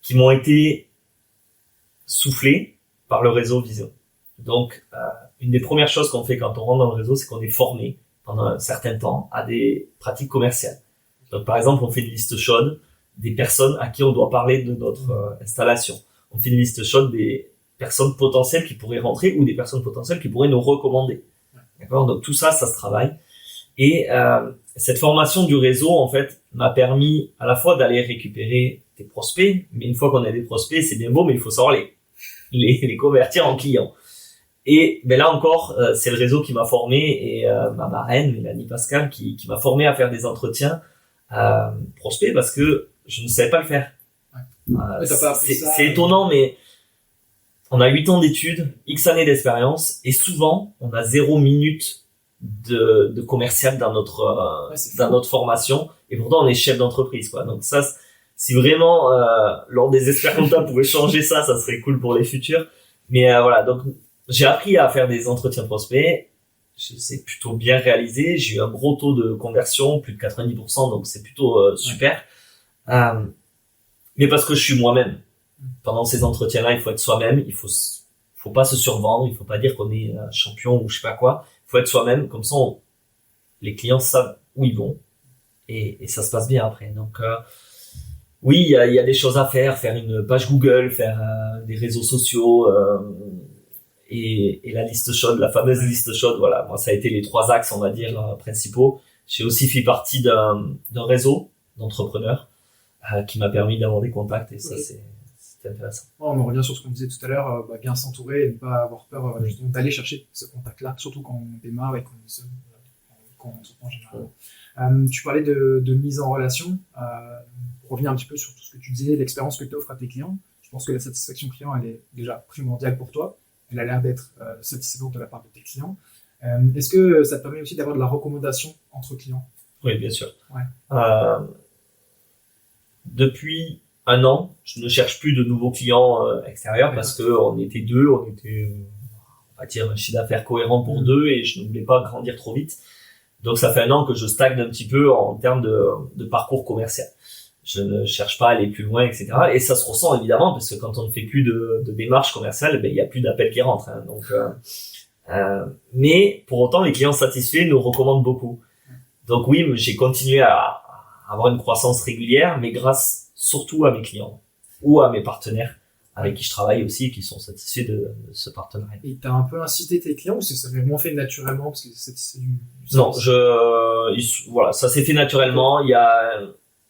B: qui m'ont été soufflées par le réseau Vision. Donc, une des premières choses qu'on fait quand on rentre dans le réseau, c'est qu'on est formé pendant un certain temps à des pratiques commerciales. Donc, par exemple, on fait une liste chaude des personnes à qui on doit parler de notre installation. On fait une liste chaude des personnes potentielles qui pourraient rentrer ou des personnes potentielles qui pourraient nous recommander. D'accord? Donc, tout ça, ça se travaille. Et cette formation du réseau, en fait, m'a permis à la fois d'aller récupérer des prospects, mais une fois qu'on a des prospects, c'est bien beau, mais il faut savoir les convertir en clients. Et ben là encore, c'est le réseau qui m'a formé et ma marraine, Mélanie Pascal, qui m'a formé à faire des entretiens prospects parce que je ne savais pas le faire.
A: Ouais.
B: C'est étonnant, mais on a 8 ans d'études, X années d'expérience, et souvent, on a 0 minute de commercial dans notre formation, et pourtant on est chef d'entreprise, quoi. Donc ça, si vraiment lors des experts comptables pouvait changer ça serait cool pour les futurs. Mais voilà, donc j'ai appris à faire des entretiens prospects, c'est plutôt bien réalisé, j'ai eu un gros taux de conversion, plus de 90%, donc c'est plutôt super. Mais parce que je suis moi-même. Pendant ces entretiens-là, il faut être soi-même, il faut pas se survendre, il faut pas dire qu'on est un champion ou je sais pas quoi. Il faut être soi-même, comme ça les clients savent où ils vont et ça se passe bien après. Donc oui, il y a des choses à faire une page Google, faire des réseaux sociaux et la liste chaude, la fameuse liste chaude. Voilà, moi ça a été les 3 axes, on va dire, principaux. J'ai aussi fait partie d'un réseau d'entrepreneurs qui m'a permis d'avoir des contacts et ça c'est intéressant.
A: On en revient sur ce qu'on disait tout à l'heure, bien s'entourer et ne pas avoir peur justement d'aller chercher ce contact-là, surtout quand on démarre et qu'on est seul, quand on entreprend généralement. Tu parlais de mise en relation, pour revenir un petit peu sur tout ce que tu disais, l'expérience que tu offres à tes clients. Je pense que la satisfaction client, elle est déjà primordiale pour toi. Elle a l'air d'être satisfaisante de la part de tes clients. Est-ce que ça te permet aussi d'avoir de la recommandation entre clients?
B: Oui, bien sûr.
A: Ouais.
B: Depuis 1 an, je ne cherche plus de nouveaux clients extérieurs parce que on était 2, on va dire un chiffre d'affaires cohérent pour 2 et je ne voulais pas grandir trop vite. Donc ça fait 1 an que je stagne un petit peu en termes de parcours commercial. Je ne cherche pas à aller plus loin, etc. Et ça se ressent évidemment parce que quand on ne fait plus de démarches commerciales, ben il y a plus d'appels qui rentrent. Hein. Donc, mais pour autant, les clients satisfaits nous recommandent beaucoup. Donc oui, j'ai continué à avoir une croissance régulière, mais grâce surtout à mes clients ou à mes partenaires avec qui je travaille aussi et qui sont satisfaits de ce partenariat.
A: Et t'as un peu incité tes clients ou ça s'est vraiment fait naturellement parce que c'est du
B: Non, voilà, ça s'est fait naturellement. Il y a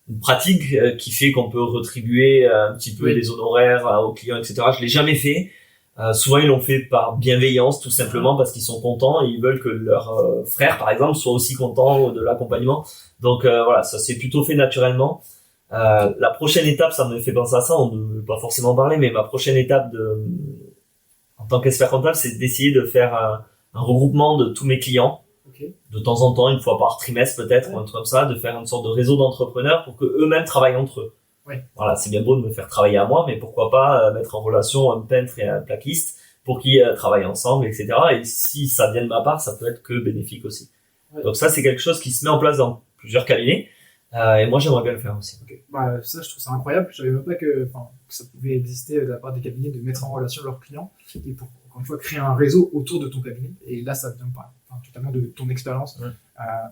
B: une pratique qui fait qu'on peut rétribuer un petit peu des honoraires aux clients, etc. Je l'ai jamais fait. Souvent ils l'ont fait par bienveillance, tout simplement parce qu'ils sont contents et ils veulent que leur frère, par exemple, soit aussi content de l'accompagnement. Donc voilà, ça s'est plutôt fait naturellement. La prochaine étape, ça me fait penser à ça, on ne veut pas forcément parler, mais ma prochaine étape en tant qu'expert comptable, c'est d'essayer de faire un regroupement de tous mes clients, de temps en temps, 1 fois par trimestre peut-être, ou un truc comme ça, de faire une sorte de réseau d'entrepreneurs pour que eux-mêmes travaillent entre eux. Voilà, c'est bien beau de me faire travailler à moi, mais pourquoi pas mettre en relation un peintre et un plaquiste pour qu'ils travaillent ensemble, etc. Et si ça vient de ma part, ça peut être que bénéfique aussi. Donc ça, c'est quelque chose qui se met en place dans plusieurs cabinets. Et moi, j'aimerais bien le faire aussi.
A: Ça, je trouve ça incroyable. Je savais même pas que ça pouvait exister de la part des cabinets de mettre en relation leurs clients et pour, encore une fois, créer un réseau autour de ton cabinet. Et là, ça vient totalement de ton expérience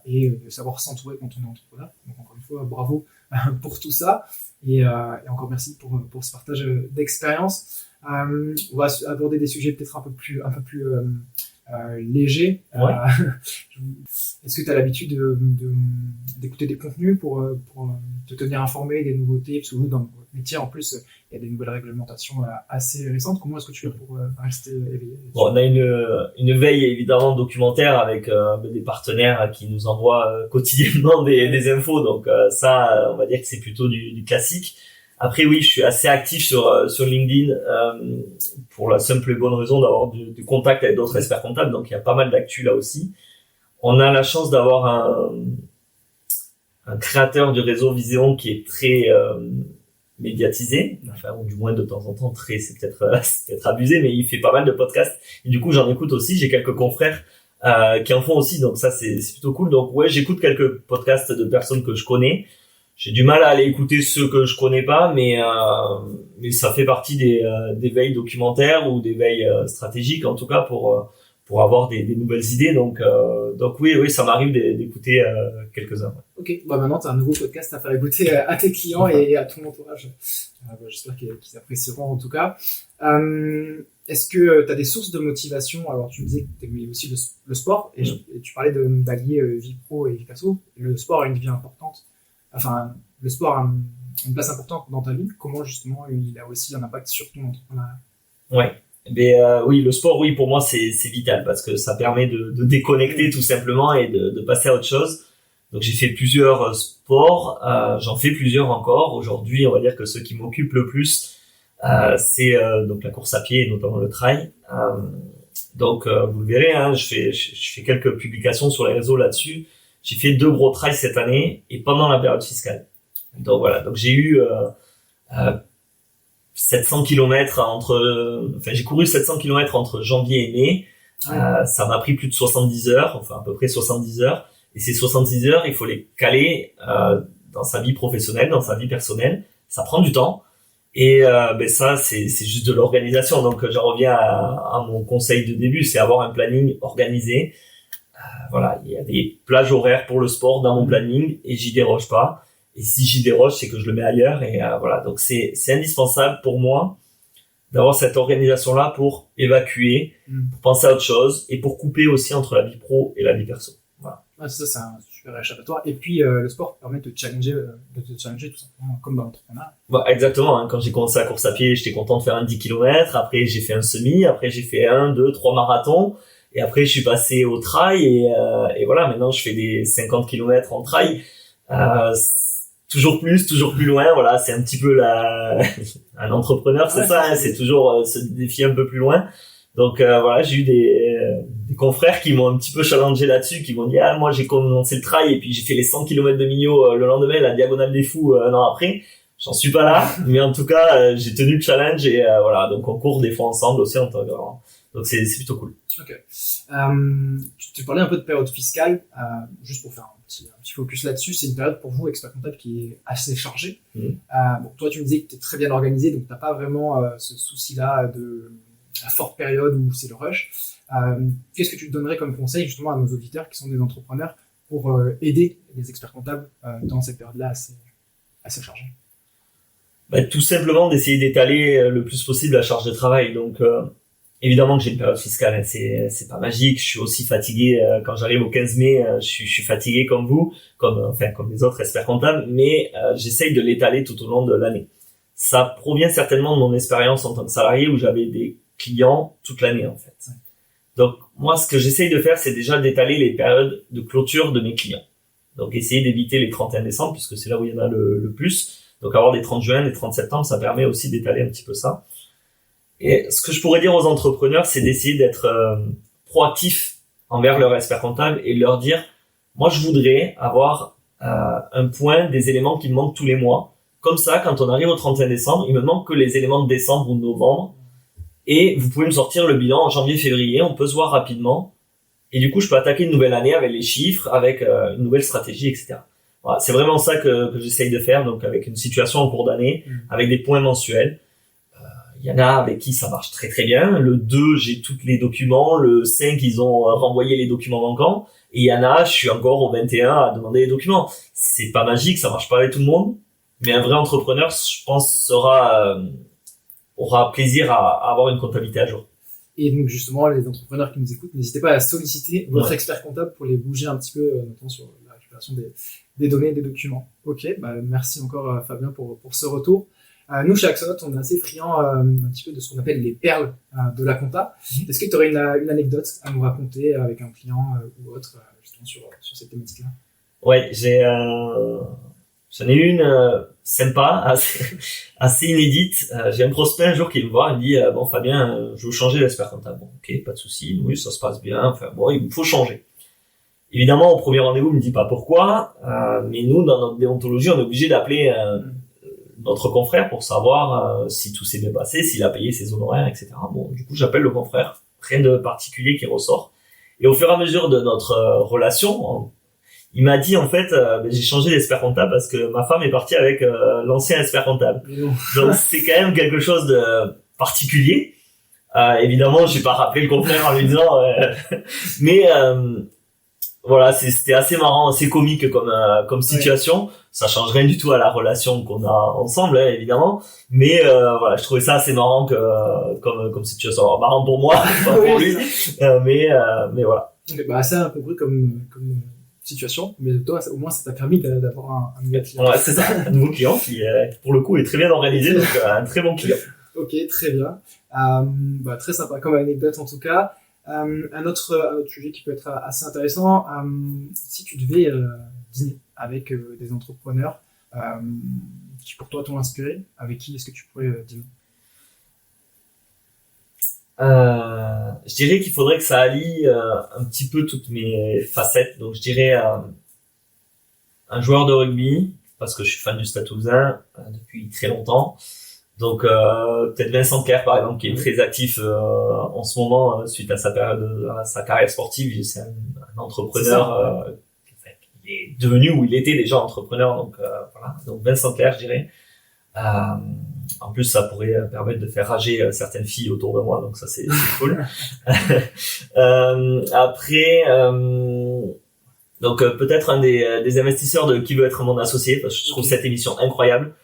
A: et de savoir s'entourer quand on est entrepreneur. Donc, encore une fois, bravo pour tout ça. Et encore merci pour ce partage d'expérience. On va aborder des sujets peut-être un peu plus léger. Est-ce que tu as l'habitude d'écouter des contenus pour te tenir informé des nouveautés? Parce que vous, dans votre métier, en plus, il y a des nouvelles réglementations assez récentes. Comment est-ce que tu fais pour rester éveillé?
B: Bon, on a une veille évidemment documentaire avec des partenaires qui nous envoient quotidiennement des infos. Donc ça, on va dire que c'est plutôt du classique. Après oui, je suis assez actif sur LinkedIn pour la simple et bonne raison d'avoir du contact avec d'autres experts comptables. Donc il y a pas mal d'actu là aussi. On a la chance d'avoir un créateur du réseau Viséon qui est très médiatisé, enfin ou du moins de temps en temps c'est peut-être abusé, mais il fait pas mal de podcasts et du coup j'en écoute aussi. J'ai quelques confrères qui en font aussi, donc ça c'est plutôt cool. Donc ouais, j'écoute quelques podcasts de personnes que je connais. J'ai du mal à aller écouter ceux que je connais pas, mais ça fait partie des veilles documentaires ou des veilles stratégiques, en tout cas pour avoir des nouvelles idées. Donc oui, ça m'arrive d'écouter quelques-uns.
A: Ok, maintenant tu as un nouveau podcast à faire écouter à tes clients et à ton entourage. J'espère qu'ils apprécieront en tout cas. Est-ce que tu as des sources de motivation? Alors tu me disais que tu aimais aussi le sport et tu parlais d'allier vie pro et vie perso. Le sport a une vie importante. Enfin, le sport a une place importante dans ta vie. Comment justement il a aussi un impact sur ton entrepreneuriat?
B: Ouais. Oui, le sport, oui, pour moi c'est vital parce que ça permet de déconnecter tout simplement et de passer à autre chose. Donc j'ai fait plusieurs sports, j'en fais plusieurs encore. Aujourd'hui, on va dire que ce qui m'occupe le plus, c'est donc la course à pied et notamment le trail. Donc vous le verrez, hein, je fais quelques publications sur les réseaux là-dessus. J'ai fait 2 gros trails cette année et pendant la période fiscale. Donc voilà, donc j'ai eu 700 km j'ai couru 700 km entre janvier et mai. Ça m'a pris plus de 70 heures, enfin à peu près 70 heures. Et ces 66 heures, il faut les caler dans sa vie professionnelle, dans sa vie personnelle. Ça prend du temps. Et ça, c'est juste de l'organisation. Donc j'en reviens à mon conseil de début, c'est avoir un planning organisé. Voilà, il y a des plages horaires pour le sport dans mon planning et j'y déroge pas. Et si j'y déroge, c'est que je le mets ailleurs. Et voilà, donc c'est indispensable pour moi d'avoir cette organisation-là pour évacuer, pour penser à autre chose et pour couper aussi entre la vie pro et la vie perso. Voilà.
A: Ça, c'est un super échappatoire. Et puis, le sport permet de te challenger tout simplement, comme dans l'entrepreneuriat.
B: Exactement. Hein. Quand j'ai commencé la course à pied, j'étais content de faire un 10 km. Après, j'ai fait un semi. Après, j'ai fait 1, 2, 3 marathons. Et après, je suis passé au trail. Et voilà, maintenant, je fais des 50 km en trail. Toujours plus loin. Voilà, c'est un petit peu un entrepreneur, c'est ça. Hein, c'est toujours se défier un peu plus loin. Donc voilà, j'ai eu des confrères qui m'ont un petit peu challengé là-dessus, qui m'ont dit moi j'ai commencé le trail et puis j'ai fait les 100 km de Millau le lendemain, la diagonale des fous un an après. J'en suis pas là, mais en tout cas j'ai tenu le challenge et voilà, donc on court des fois ensemble aussi en tant que donc c'est plutôt cool.
A: Ok. Tu parlais un peu de période fiscale, juste pour faire un petit focus là-dessus. C'est une période pour vous, expert comptable, qui est assez chargée. Toi tu me disais que tu es très bien organisé, donc t'as pas vraiment ce souci-là de la forte période où c'est le rush. Qu'est-ce que tu te donnerais comme conseil justement à nos auditeurs qui sont des entrepreneurs pour aider les experts comptables dans cette période-là assez chargée?
B: Tout simplement d'essayer d'étaler le plus possible la charge de travail. Donc évidemment que j'ai une période fiscale, hein, c'est pas magique. Je suis aussi fatigué quand j'arrive au 15 mai. Je suis fatigué comme vous, comme les autres experts comptables, mais j'essaye de l'étaler tout au long de l'année. Ça provient certainement de mon expérience en tant que salarié où j'avais des clients toute l'année en fait. Donc moi ce que j'essaye de faire c'est déjà d'étaler les périodes de clôture de mes clients. Donc essayer d'éviter les 31 décembre puisque c'est là où il y en a le plus. Donc avoir des 30 juin, des 30 septembre, ça permet aussi d'étaler un petit peu ça. Et ce que je pourrais dire aux entrepreneurs c'est d'essayer d'être proactif envers leur expert comptable et leur dire moi je voudrais avoir un point des éléments qui me manquent tous les mois. Comme ça, quand on arrive au 31 décembre, il me manque que les éléments de décembre ou de novembre. Et vous pouvez me sortir le bilan en janvier, février. On peut se voir rapidement. Et du coup, je peux attaquer une nouvelle année avec les chiffres, avec une nouvelle stratégie, etc. Voilà, c'est vraiment ça que j'essaye de faire. Donc, avec une situation en cours d'année, avec des points mensuels. Il y en a avec qui ça marche très très bien. Le 2, j'ai tous les documents. Le 5, ils ont renvoyé les documents manquants. Et il y en a, je suis encore au 21 à demander les documents. C'est pas magique, ça marche pas avec tout le monde. Mais un vrai entrepreneur, je pense, aura plaisir à avoir une comptabilité à jour.
A: Et donc justement, les entrepreneurs qui nous écoutent, n'hésitez pas à solliciter votre expert comptable pour les bouger un petit peu, notamment sur la récupération des données et des documents. Ok, merci encore Fabien pour ce retour. Nous, chez Axolot, on est assez friands un petit peu de ce qu'on appelle les perles de la compta. Est-ce que tu aurais une anecdote à nous raconter avec un client ou autre, justement sur cette thématique-là?
B: Ouais, j'en ai une sympa, assez inédite. J'ai un prospect un jour qui me voit, il me dit bon Fabien, je veux changer d'expert comptable. Bon, ok, pas de souci, oui ça se passe bien. Enfin bon, il me faut changer. Évidemment, au premier rendez-vous, il me dit pas pourquoi, mais nous dans notre déontologie, on est obligé d'appeler notre confrère pour savoir si tout s'est bien passé, s'il a payé ses honoraires, etc. Bon, du coup, j'appelle le confrère, rien de particulier qui ressort. Et au fur et à mesure de notre relation, il m'a dit en fait j'ai changé d'expert comptable parce que ma femme est partie avec l'ancien expert comptable. Donc c'est quand même quelque chose de particulier. Évidemment, je vais pas rappelé le confrère en lui disant mais voilà, c'était assez marrant, assez comique comme situation. Ouais. Ça change rien du tout à la relation qu'on a ensemble, hein, évidemment. Mais voilà, je trouvais ça assez marrant comme situation. Alors, marrant pour moi, pas pour lui. Mais voilà.
A: Okay, bah c'est un peu près comme situation, mais toi, au moins, ça t'a permis d'avoir un nouveau client.
B: Ouais, c'est ça, un nouveau client qui, pour le coup, est très bien organisé, donc un très bon client.
A: Ok, très bien. Très sympa comme anecdote en tout cas. Un autre sujet qui peut être assez intéressant, si tu devais dîner avec des entrepreneurs qui pour toi t'ont inspiré, avec qui est-ce que tu pourrais dîner?
B: Je dirais qu'il faudrait que ça allie un petit peu toutes mes facettes. Donc je dirais un joueur de rugby, parce que je suis fan du Stade Toulousain depuis très longtemps. Donc peut-être Vincent Clerc par exemple, qui est très actif en ce moment suite à sa carrière sportive. C'est un entrepreneur il est devenu ou il était déjà entrepreneur. Donc voilà. Donc Vincent Clerc, je dirais. En plus, ça pourrait permettre de faire rager certaines filles autour de moi, donc ça c'est cool. Après, donc peut-être un des investisseurs de Qui veut être mon associé, parce que je trouve cette émission incroyable.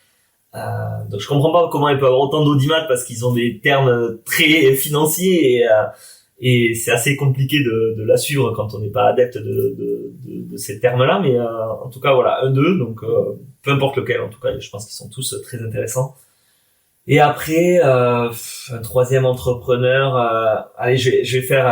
B: Donc je comprends pas comment il peut avoir autant d'audimat parce qu'ils ont des termes très financiers et c'est assez compliqué de la suivre quand on n'est pas adepte de ces termes-là. Mais en tout cas voilà, un d'eux, donc peu importe lequel, en tout cas je pense qu'ils sont tous très intéressants. Et après un troisième entrepreneur, allez je vais faire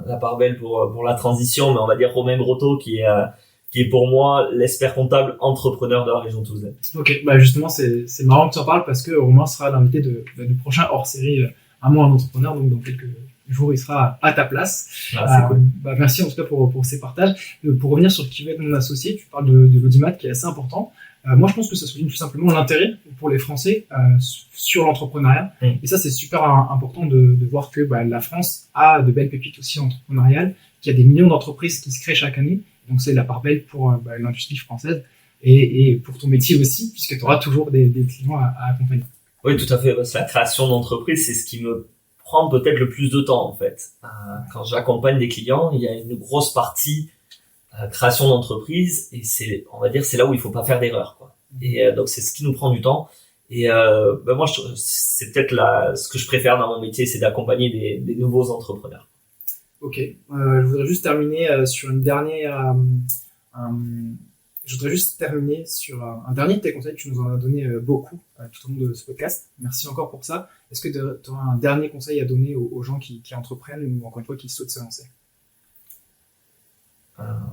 B: la part belle pour la transition, mais on va dire Romain Grotto qui est pour moi l'expert comptable entrepreneur de la région toulousaine.
A: Ok, bah justement c'est marrant que tu en parles parce que Romain sera l'invité du prochain hors-série Un mois un entrepreneur, donc dans quelques jours il sera à ta place.
B: C'est cool.
A: Merci en tout cas pour ces partages. Pour revenir sur qui va être mon associé, tu parles de l'audimat qui est assez important. Moi je pense que ça souligne tout simplement l'intérêt pour les Français sur l'entrepreneuriat. Et ça c'est super important de voir que la France a de belles pépites aussi entrepreneuriales, qu'il y a des millions d'entreprises qui se créent chaque année. Donc c'est la part belle pour l'industrie française et pour ton métier aussi, puisque tu auras toujours des clients à accompagner.
B: Oui, tout à fait. Parce que la création d'entreprise, c'est ce qui me prend peut-être le plus de temps, en fait. Quand j'accompagne des clients, il y a une grosse partie création d'entreprise et on va dire, c'est là où il faut pas faire d'erreur, quoi. Et donc c'est ce qui nous prend du temps. Et moi, c'est peut-être ce que je préfère dans mon métier, c'est d'accompagner des nouveaux entrepreneurs.
A: Ok, je voudrais juste terminer sur une dernière. Je voudrais juste terminer sur un dernier de tes conseils. Tu nous en as donné beaucoup tout au long de ce podcast. Merci encore pour ça. Est-ce que tu auras un dernier conseil à donner aux gens qui entreprennent ou encore une fois qui souhaitent se lancer?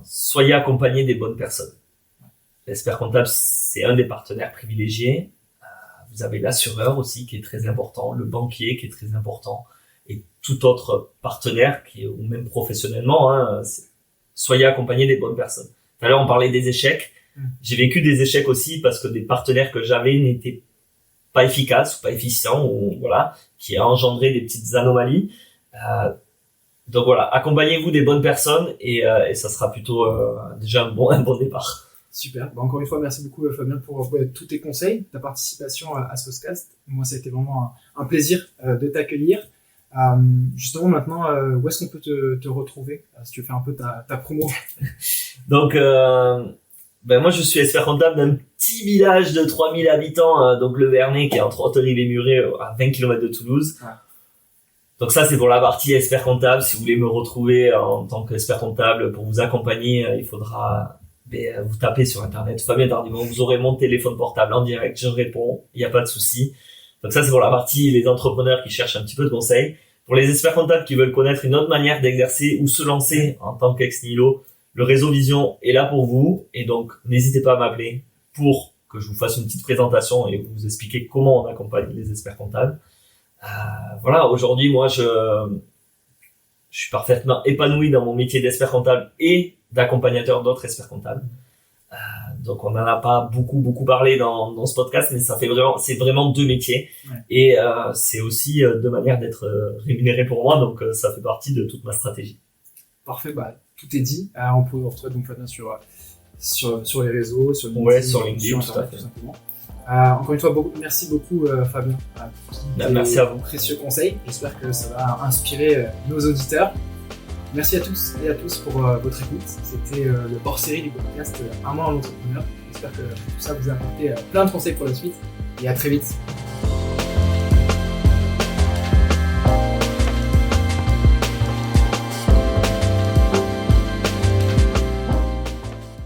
B: Soyez accompagné des bonnes personnes. L'expert comptable, c'est un des partenaires privilégiés. Vous avez l'assureur aussi qui est très important, le banquier qui est très important. Et tout autre partenaire ou même professionnellement, soyez accompagné des bonnes personnes. Tout à l'heure, on parlait des échecs. J'ai vécu des échecs aussi parce que des partenaires que j'avais n'étaient pas efficaces ou pas efficients ou voilà, qui a engendré des petites anomalies. Donc voilà, accompagnez-vous des bonnes personnes et ça sera plutôt déjà un bon départ.
A: Super. Encore une fois, merci beaucoup Fabien pour tous tes conseils, ta participation à ce podcast. Moi, ça a été vraiment un plaisir de t'accueillir. Justement maintenant, où est-ce qu'on peut te retrouver si tu veux faire un peu ta promo?
B: Donc moi je suis expert comptable d'un petit village de 3000 habitants, donc le Vernet, qui est entre Auterive et Muret, à 20 km de Toulouse. Ouais. Donc ça c'est pour la partie expert comptable. Si vous voulez me retrouver en tant qu'expert comptable pour vous accompagner, il faudra vous tapez sur internet Fabien Tardivon, vous aurez mon téléphone portable en direct, je réponds, il n'y a pas de souci. Donc ça c'est pour la partie les entrepreneurs qui cherchent un petit peu de conseils. Pour les experts comptables qui veulent connaître une autre manière d'exercer ou se lancer en tant qu'ex nihilo, le réseau Vision est là pour vous. Et donc n'hésitez pas à m'appeler pour que je vous fasse une petite présentation et vous expliquer comment on accompagne les experts comptables. Voilà, aujourd'hui moi je suis parfaitement épanoui dans mon métier d'expert comptable et d'accompagnateur d'autres experts comptables. Donc on n'en a pas beaucoup parlé dans ce podcast, mais c'est vraiment deux métiers. Ouais. Et c'est aussi deux manières d'être rémunéré pour moi, donc ça fait partie de toute ma stratégie.
A: Parfait, tout est dit. On peut retrouver donc Fabien sur les réseaux, sur LinkedIn,
B: sur LinkedIn,
A: sur Internet, tout simplement. Encore une fois, merci beaucoup Fabien pour
B: merci à vous.
A: Précieux conseils. J'espère que ça va inspirer nos auditeurs. Merci à tous et à tous pour votre écoute. C'était le hors-série du podcast Un mois en entrepreneur. J'espère que tout ça vous a apporté plein de conseils pour la suite et à très vite.